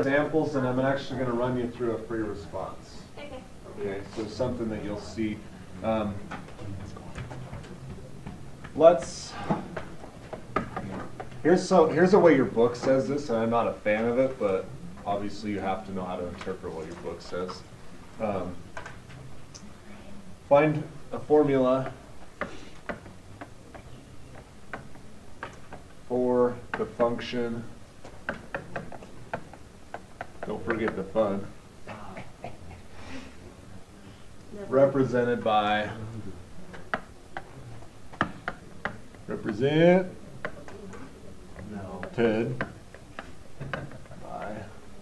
examples, and I'm actually going to run you through a free response. Okay. Okay, so something that you'll see. Here's a way your book says this, and I'm not a fan of it, but obviously you have to know how to interpret what your book says. Find a formula for the function. Don't forget the fun. Represented by Ted by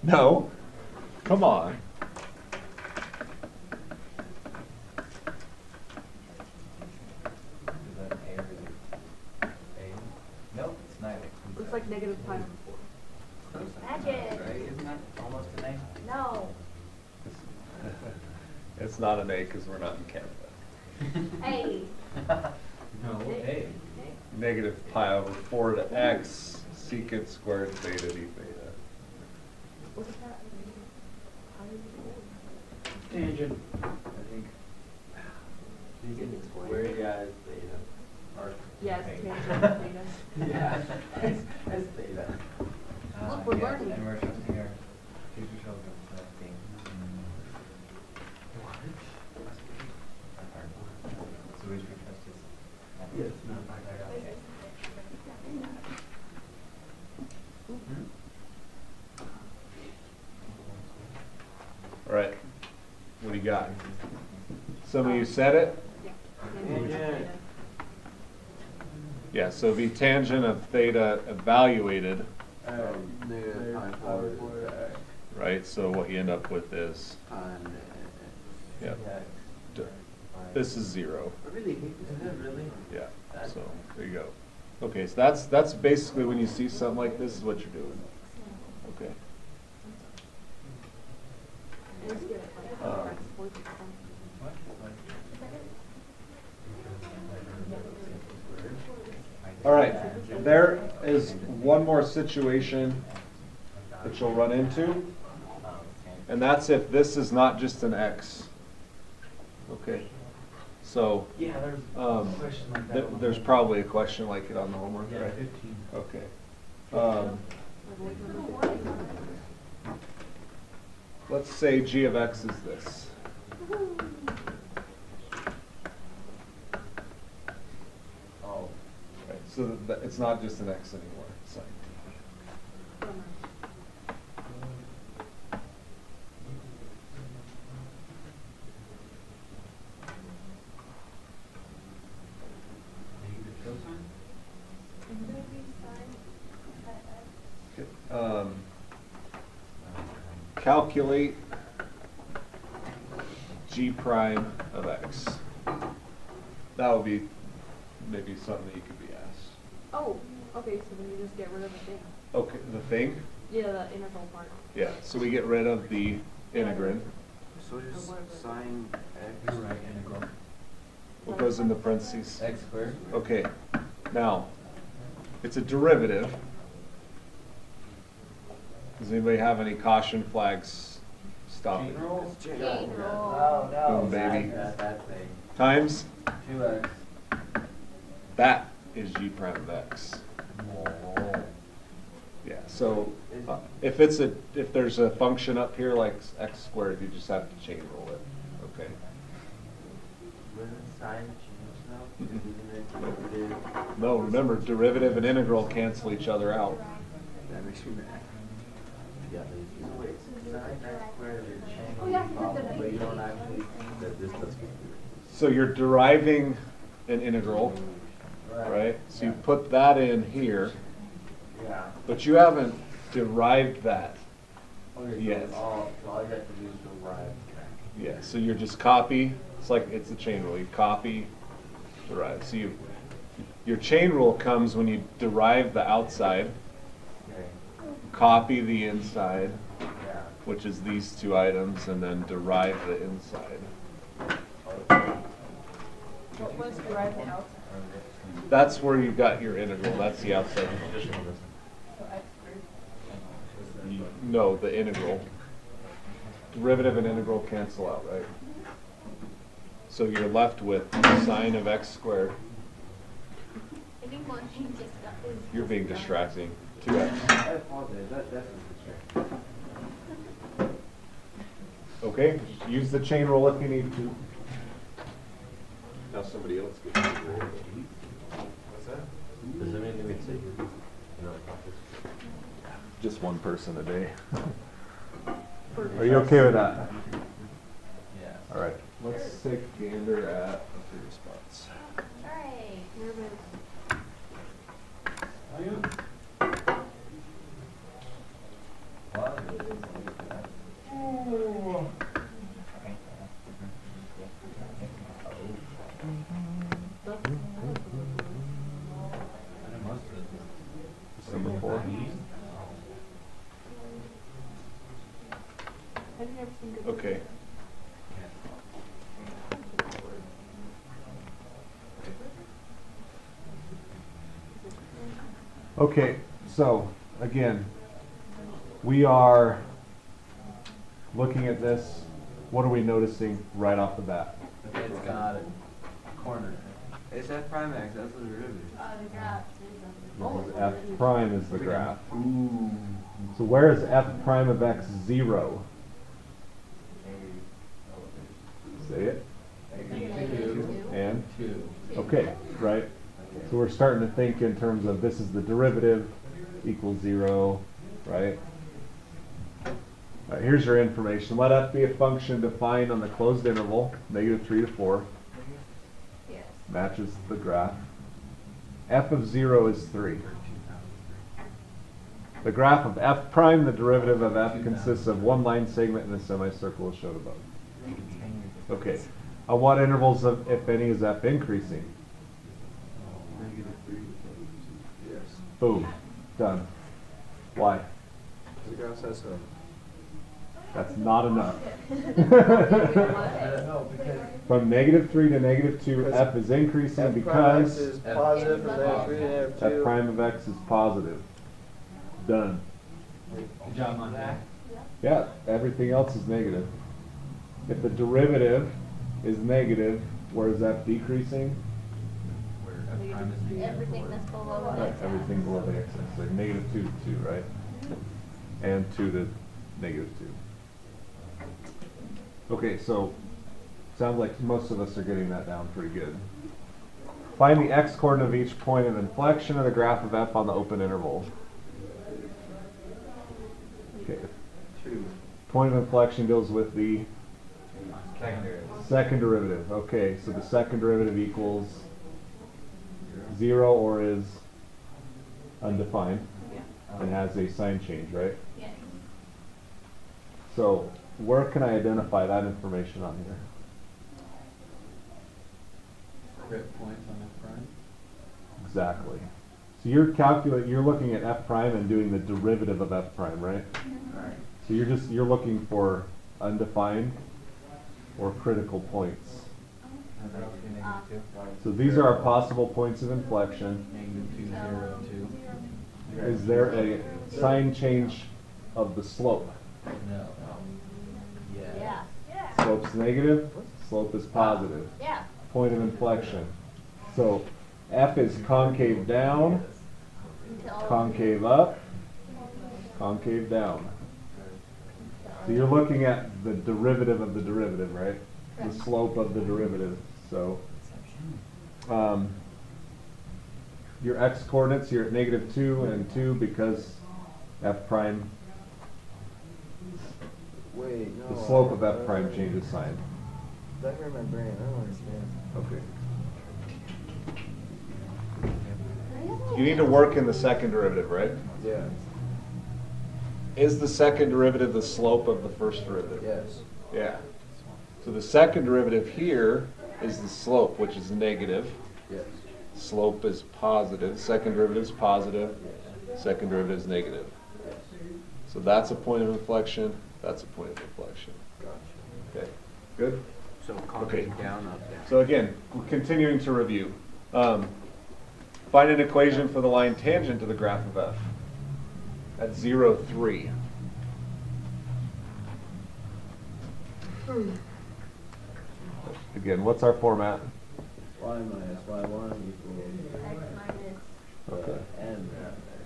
no, come on. Is that an A or a? Nope, it's neither. Looks like negative pi over 4. Magic. Right? Isn't that almost an A? No. It's not an A because we're not in Canada. Hey. No, A. Negative pi over 4 to x secant squared theta d theta. What is that? Tangent. I think. Secant squared, yeah, is theta. Or Yes, theta. tangent theta. Yeah, it's theta. Look, we're Yeah, learning. and we're trusting our future children for that thing. So we should trust his. Yes, not by that. Okay. All right, what do you got? Some of you said it? Yeah. Tangent. Yeah, so the tangent of theta evaluated, right? So what you end up with is, yeah, this is 0. Really? Is it really? Yeah, so there you go. Okay, so that's basically when you see something like this is what you're doing. Okay. All right, there is one more situation that you'll run into, and that's if this is not just an x. Okay, so Yeah, there's a question like that. there's probably a question like it on the homework, Yeah, right? 15. Okay. Let's say g of x is this. Oh. Right, so that it's not just an x anymore. It's like, calculate g prime of x. That would be maybe something that you could be asked. Oh, okay, so then you just get rid of the thing. Okay, the thing? Yeah, the integral part. Yeah, so we get rid of the integrand. So just sine x. You're right, integral. What goes in the parentheses? X squared. Okay, now, it's a derivative. Does anybody have any caution flags? Stop it. General? Chain rule. Oh, no. Boom, baby. That thing. Times, 2x. that is g prime of x. Whoa. Yeah, so if there's a function up here like x squared, you just have to chain rule it. Okay. Wouldn't sine change now? Derivative. No, remember, derivative and integral cancel each other out. That makes me mad. Yeah, so wait, sine x squared is Oh, yeah, changing, but you don't actually, that this does. So you're deriving an integral, right? So you put that in here, Yeah. but you haven't derived that. Okay, Yes. so all you have to do is derive. Yeah, so you're just copy, it's like, it's a chain rule, you copy, derive. So your chain rule comes when you derive the outside, Okay. copy the inside, Yeah. which is these two items, and then derive the inside. What was derive the outside? That's where you got your integral, that's the outside. So x squared. No, the integral. Derivative and integral cancel out, right? So you're left with sine of x squared. Anyone can just You're being distracting. 2x. I apologize, that's a distraction. Okay, use the chain rule if you need to. Now somebody else gets the derivative. What's that? Does that mean we'd say? No. Just one person a day. Are you okay with that? Yeah. All right, let's take a gander at a free response. Alright. Number 4. Okay. Okay, so again, we are looking at this. What are we noticing right off the bat? Okay, it's got a corner. It's f prime x, that's the derivative. F prime is the graph. So where is f prime of x 0? Say it. And? 2. Okay, right? So we're starting to think in terms of this is the derivative equals 0, right? All right, here's your information. Let f be a function defined on the closed interval, -3 to 4. Yes. Matches the graph. F of 0 is 3. The graph of f prime, the derivative of f, consists of one line segment in a semicircle as shown above. Okay. On what intervals, of, if any, is f increasing? Boom. Done. Why? The graph says so. That's not enough. No, because From -3 to -2, f is increasing F prime because x is positive from -3 to f -2. prime of x is positive. Done. good job on that. Yeah, everything else is negative. If the derivative is negative, where is f decreasing? Where f prime is negative. Everything that's below Right, that. everything below the x-axis, like -2 to 2, right? And 2 to -2. Okay, so sounds like most of us are getting that down pretty good. Find the x-coordinate of each point of inflection of the graph of f on the open interval. Okay, 2. point of inflection deals with the Secondary. second derivative. Okay, so the second derivative equals 0 or is undefined and has a sign change, right? Yes. So where can I identify that information on here? Grip points on f prime. Exactly. So you're looking at f prime and doing the derivative of f prime, right? Alright. So you're looking for undefined or critical points. And that'll be -2. So these are our possible points of inflection. -2, 0, 2. Is there a sign change of the slope? No. Yeah. Slope's negative, slope is positive. Yeah. Point of inflection. So f is concave down, Until concave up, concave down. So you're looking at the derivative of the derivative, right? The Correct. slope of the derivative. So your x-coordinates, you're at -2 and 2 because f prime, Wait, no. the slope of I f don't prime know. changes sign. That hurt my brain. I don't understand. Okay. You need to work in the second derivative, right? Yeah. Is the second derivative the slope of the first derivative? Yes. Yeah. So the second derivative here is the slope, which is negative. Yes. Slope is positive. Second derivative is positive. Second derivative is negative. Yes. So that's a point of inflection. That's a point of inflection. Gotcha. Okay. Good? So Okay. concave down, up, down. So again, we're continuing to review. Find an equation for the line tangent to the graph of f at 0, 3. Again, what's our format? Y minus y1 equals X minus. Okay. n.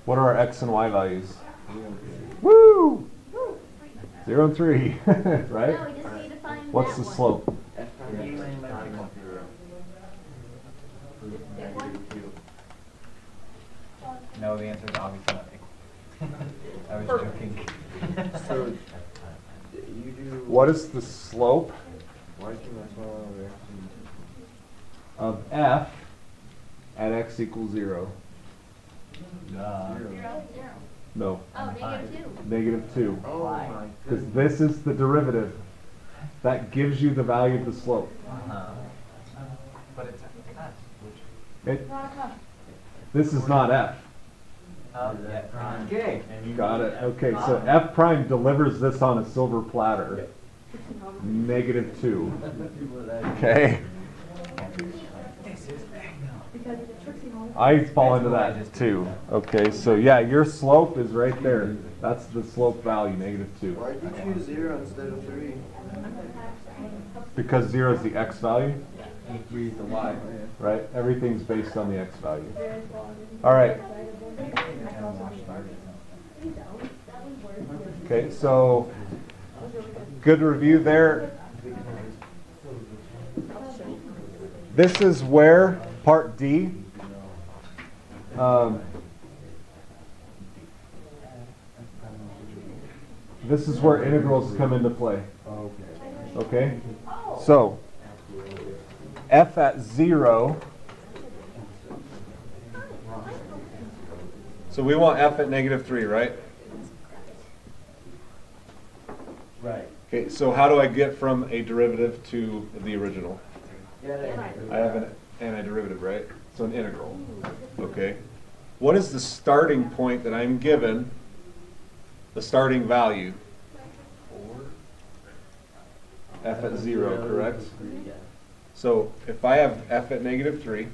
What are our x and y values? Woo! 0 and 3, right? No, we just need to find What's that the one. slope? F prime. No, the answer is obviously nothing. I was joking. So you do What is the slope y2 minus y1 over x. of f at x equals 0? Zero. No, Oh, -2. -2. Oh Why? my Because goodness. this is the derivative. That gives you the value of the slope. But it's F, which. This is not f. Yeah. Okay. Got it. Okay, so f prime delivers this on a silver platter. -2. Okay. I fall into that too. Okay, so yeah, your slope is right there. That's the slope value, -2. Why'd you choose 0 instead of 3? Because 0 is the x value, 3 is the y. right? Everything's based on the x value. All right. Okay, so good review there. This is where part D. This is where integrals come into play. Okay? So, f at 0. So we want f at -3, right? Right. Okay, so how do I get from a derivative to the original? I have an antiderivative, right? So an integral. Okay. What is the starting point that I'm given? The starting value? F at 0, correct? So if I have f at -3,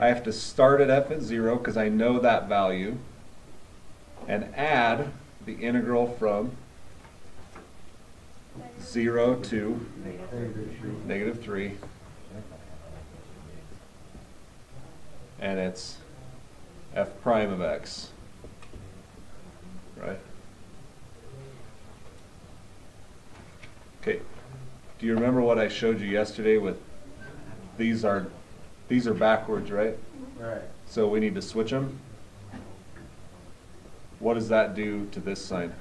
I have to start at f at 0 because I know that value, and add the integral from 0 to -3. And it's f prime of x, right? Okay, do you remember what I showed you yesterday with these are backwards, right? Right. So we need to switch them. What does that do to this sign?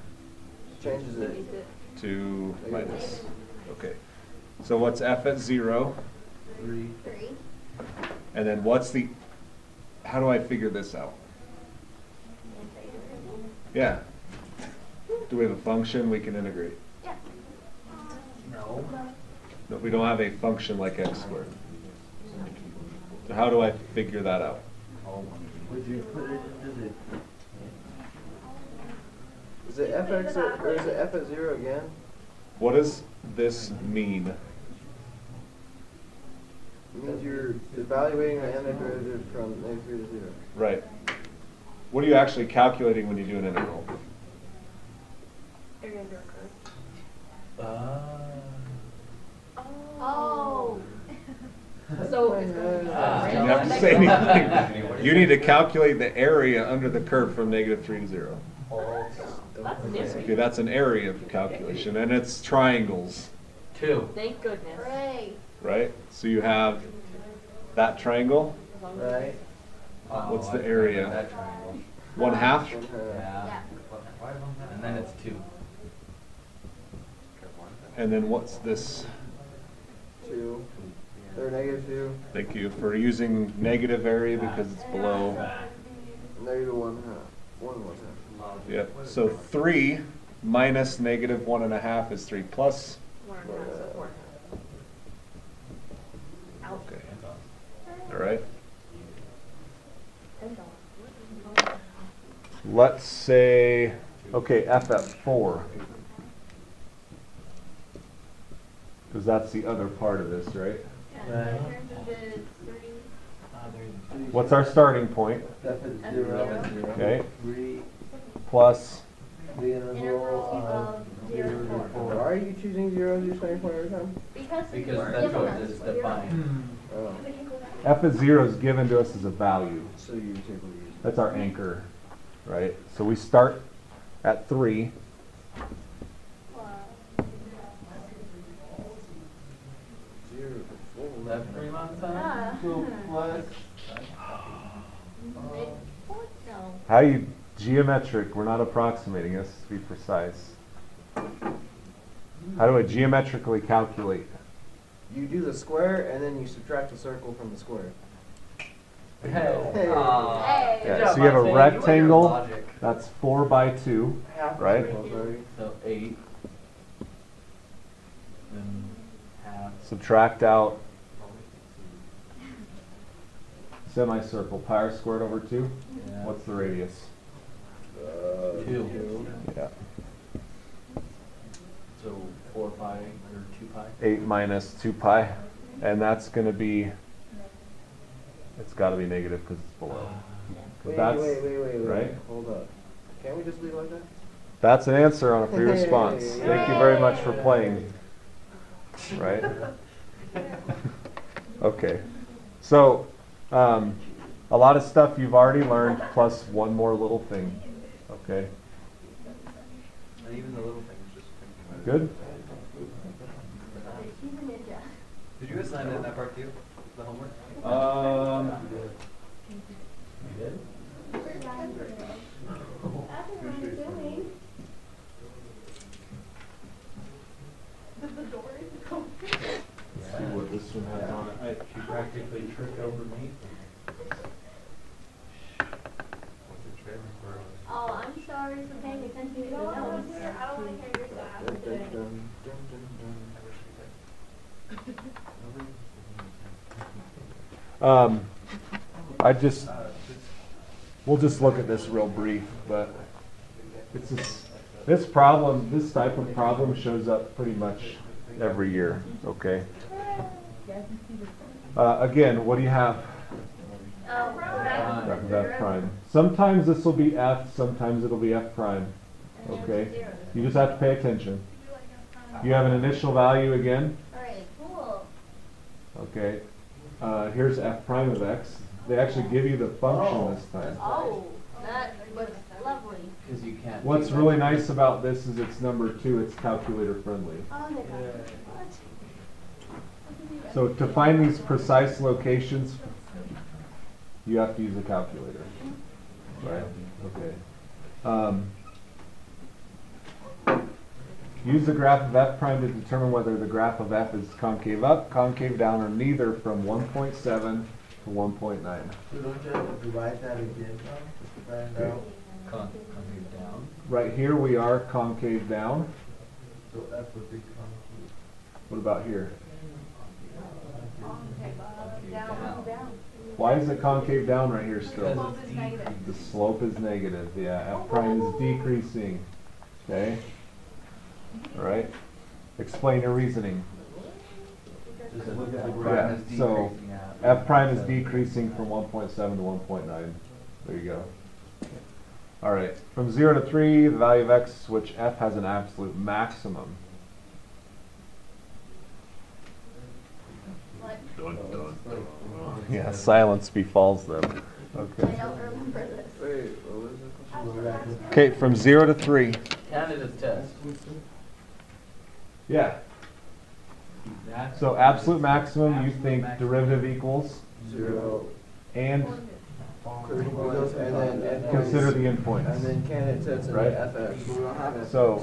Changes it. To minus. Okay, so what's f at 0? 3. 3. And then what's the, how do I figure this out? Yeah. Do we have a function we can integrate? Yeah. No. No, we don't have a function like x squared. So how do I figure that out? Would you put it into the... Is it fx or is it f at 0 again? What does this mean? It means you're evaluating the antiderivative from -3 to 0. Right. What are you actually calculating when you do an integral? Oh. So, You don't have to say anything. You need to calculate the area under the curve from -3 to 0. that's new. Okay, that's an area calculation, and it's triangles, 2. Thank goodness. Hooray. right? So you have that triangle. Right? What's the area? That triangle. 1/2. Yeah. And then it's 2. And then what's this? 2. Or -2. Thank you for using negative area because it's below. -1/2. 1/1/2. Yep. So 3 minus -1.5 is 3 plus. Okay. All right. Let's say, okay, f at 4. Because that's the other part of this, right? Yeah. Turns into 3. What's our starting point? F at 0. Okay. 3. Plus, The integral Integral of of 0 to 4. Why are are you choosing 0 as your starting point every time? Because That's what is defined. Oh. F at 0 is given to us as a value. So you take what you use. That's our anchor, right? So we start at 3. Left frame on top? No. How you geometric? We're not approximating. This to be precise. How do I geometrically calculate? You do the square and then you subtract a circle from the square. There you go. Hey. Aw. Hey. Good Yeah, job, so you have a Monte. You and your rectangle. logic. That's 4 by 2, Half a right? circle, sorry. So 8. Then half. Subtract out semicircle. Pi r squared over 2. Yeah. What's the radius? 2. Yeah. So 4 pi or 2 pi? 8 minus 2 pi. And that's going to be, it's got to be negative because it's below. Wait, That's, wait. right? Hold up. Can't we just leave it like that? That's an answer on a free response. Thank you very much for playing. Right? Okay. So, a lot of stuff you've already learned, plus one more little thing. Okay. And even the little things just thinking about Good? He's a ninja. Did you assign that part too? The homework? That's what I'm doing. The door is open. See what this one has on it. She practically tripped over me. Oh, I'm sorry for paying attention to the notes. I don't want to hear your side. Dun, dun, dun, dun, dun. We'll just look at this real brief, but it's this problem, this type of problem shows up pretty much every year, okay? Again, what do you have? Graph of F prime. Sometimes this will be F, sometimes it'll be F prime, okay? You just have to pay attention. You have an initial value again, Alright, cool. okay? Here's F prime of X. They actually give you the function this time. Oh, that was lovely. Because you can't. What's do really that. nice about this is it's number 2, it's calculator friendly. Oh my god. What? So to find these precise locations, you have to use a calculator. Right? Okay. Use the graph of F prime to determine whether the graph of F is concave up, concave down, or neither from 1.7 to 1.9. So don't you have to divide that again, Tom, to find out? Concave down. Right here we are concave down. So F would be concave. What about here? Down. Why is it concave down right here Because still? it's decreasing. The slope is negative. Yeah, F prime is decreasing. Okay? All right? Explain your reasoning. Just look at the Yeah, graph as so decreasing out. F prime is decreasing from 1.7 to 1.9. There you go. All right. From 0 to 3, the value of X, which F has an absolute maximum. What? Yeah, silence befalls them. I Okay. don't remember this. Wait, what was it? Okay, from 0 to 3. Canada's test. Yeah. So absolute maximum, you think derivative equals 0. and Critical values, and then endpoints. consider the endpoints. And then candidate sets and Right. FX. We don't have FX. So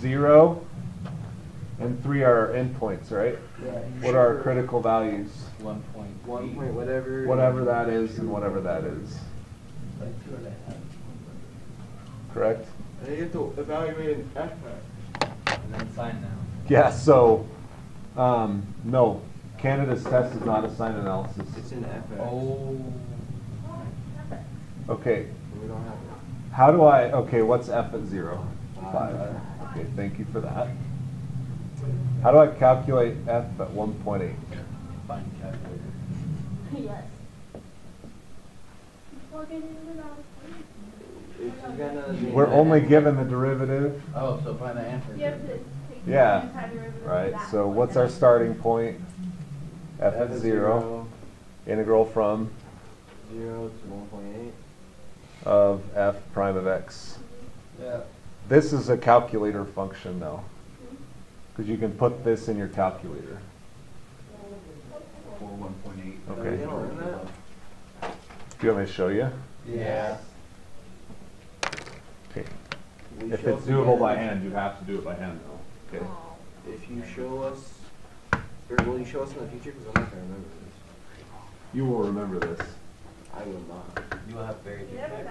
0 and 3 are our endpoints, right? Yeah. What are our critical values? 1.8. 1 point whatever. Whatever that is and whatever that is. Like 2.5. Correct? And you have to evaluate an FX. And then sign now. Yeah, so, no. Canada's test is not a sign analysis. It's an FX. Oh. Okay, We don't have it. how do I, okay, what's F at 0? 5. Okay, thank you for that. How do I calculate F at 1.8? Find calculator. Yes. Plug it in and out. If you got another thing We're that- only given the derivative. Oh, so find the answer. You have to take Yeah. Antiderivative of Right, that so one. what's our starting point? F at 0, integral from 0 to 1.8. of f prime of x. Yeah. This is a calculator function though, because you can put this in your calculator. For 1.8. Okay. You don't learn that? Do you want me to show you? Yeah. Okay. We If show it's us doable again. by hand, you have to do it by hand though. Okay. If you show us, or will you show us in the future? Because I'm not gonna remember this. You will remember this. I will not. You will have very You good never memory.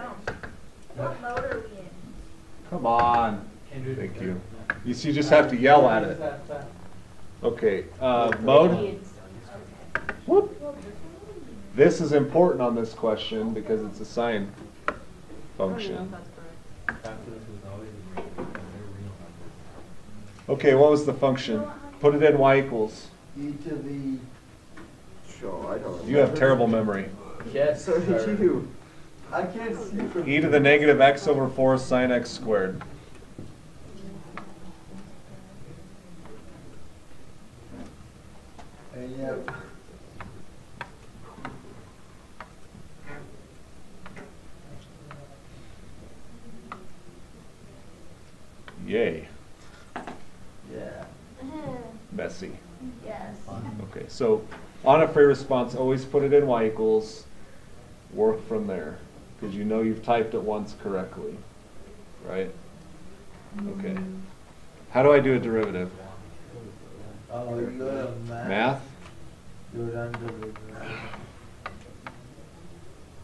know. What mode are we in? Come on. Can't do it Thank together. you. You see, you just have to yell at it. Okay, mode. Idiots. Whoop. This is important on this question because it's a sine I don't even know if function. that's correct. Calculus was always a real because they're real numbers. Okay, what was the function? Put it in y equals. E to the. Sure, I don't remember. You have terrible memory. Yes. So did you. I can't see from. E to the negative x over 4 sine x squared. And yeah. Yay. Yeah. Messy. Yes. Okay, so on a free response, always put it in y equals. Work from there, because you know you've typed it once correctly, right? Okay. How do I do a derivative? Oh, you go to math. Math? Do it under the.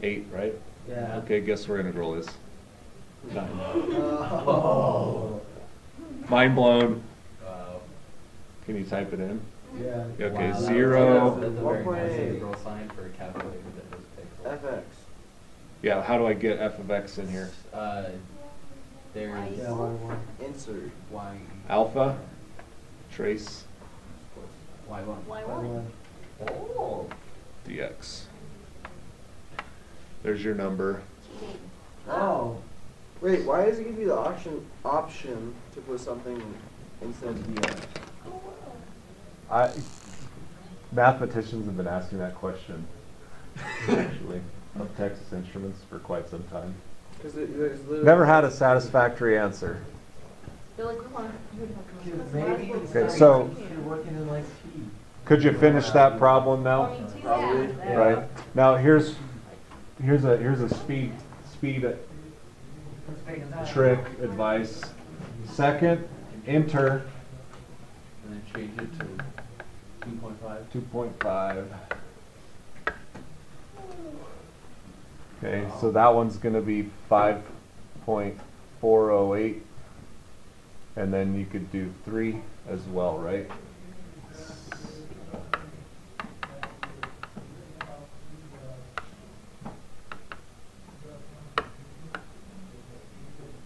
8, right? Yeah. Okay, guess where integral is? 9. Oh. Mind blown. Wow. Can you type it in? Yeah. Okay, Wow, that was- 0. That's a very nice 1.8. integral sign for a calculator that was pixel. FX. Yeah, how do I get f of x in here? There's Yeah, one. Insert. y Alpha, trace, y1. Why One. one? Oh. dx. There's your number. Oh. Wait, why does it give you the option to put something instead of DX? Mathematicians have been asking that question, actually, of Texas Instruments for quite some time. Because there's literally. Never had a satisfactory answer. They're like, come on. Maybe it's Okay, like so- you're working in like T. Could you finish that problem now? Probably. Yeah. Right. Now here's a speed trick advice. Second, enter And then change it to 2.5. 2.5. Okay, so that one's going to be 5.408, and then you could do 3 as well, right?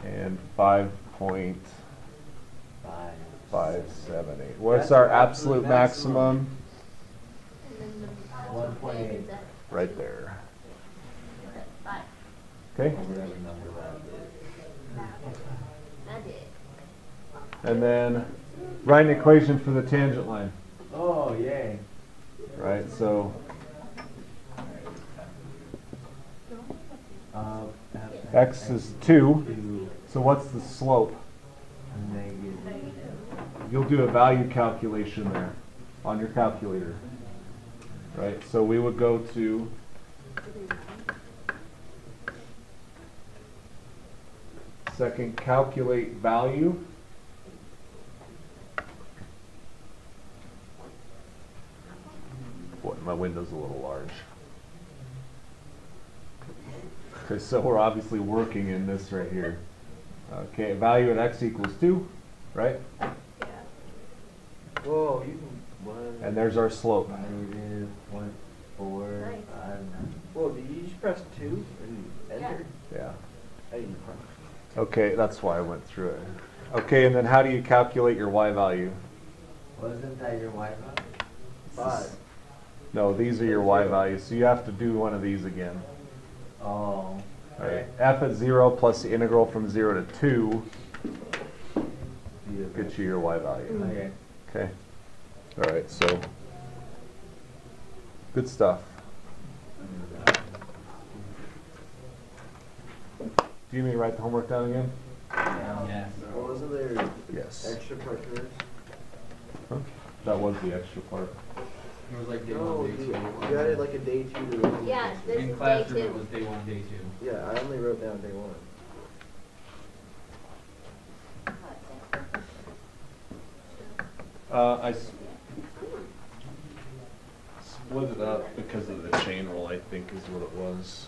And 5.578. What's our absolute maximum? 1.8. Right there. Five. Okay? Whatever number that That did. And then write an equation for the tangent line. Oh, yay. Right, so x is 2. So what's the slope? Negative. You'll do a value calculation there on your calculator. Right, so we would go to second, calculate value. Boy, my window's a little large. Okay, so we're obviously working in this right here. Okay, value at x equals 2, right? Yeah. Whoa, you can. What? And there's our slope. Negative 0.45. Whoa, did you just press 2 and enter? Yeah. I didn't press. Okay, that's why I went through it. Okay, and then how do you calculate your y value? Wasn't that your Wi-Fi? 5. No, these are your y values, so you have to do one of these again. Oh. Right. F at 0 plus the integral from 0 to 2 get you your y value. Okay. Okay. All right, so good stuff. Do you need me to write the homework down again? Yes. Well, wasn't there Yes. extra part to this? Huh? That was the extra part. It was like day No, one, day you two. added like a day 2 to the. Yeah, this In is day classroom, it 2. was day one, day two. Yeah, I only wrote down day 1. I split it up because of the chain rule, I think is what it was.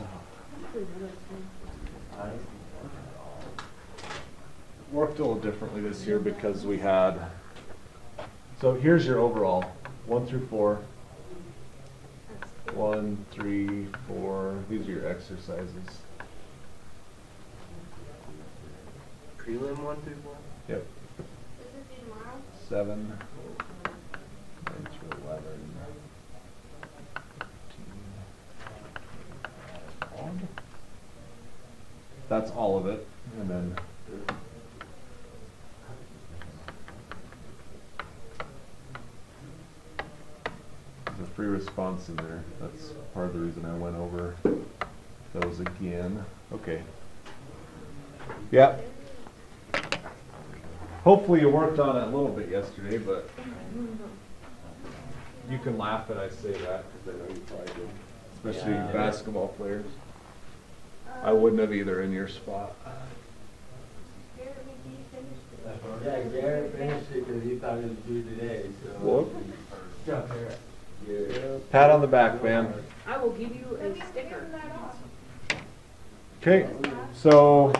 Worked a little differently this year because we had, so here's your overall, 1 through 4. 1, 3, 4, these are your exercises. Prelim 1 through 4? Yep. This is due tomorrow? 7, 9 through 11. 13. That's all of it, and then there's a free response in there. That's part of the reason I went over those again. Okay. Yeah. Hopefully you worked on it a little bit yesterday, but you can laugh that I say that because I know you probably did, especially Yeah. basketball players. I wouldn't have either in your spot. Garrett, did you finish it? Yeah, Garrett finished it because he thought it was due today, so. Whoop. Yeah, Garrett. Yeah. Pat on the back, man. I will give you a sticker. Okay, so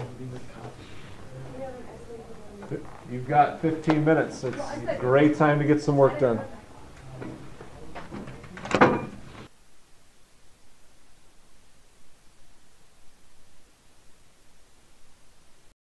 you've got 15 minutes. It's a great time to get some work done.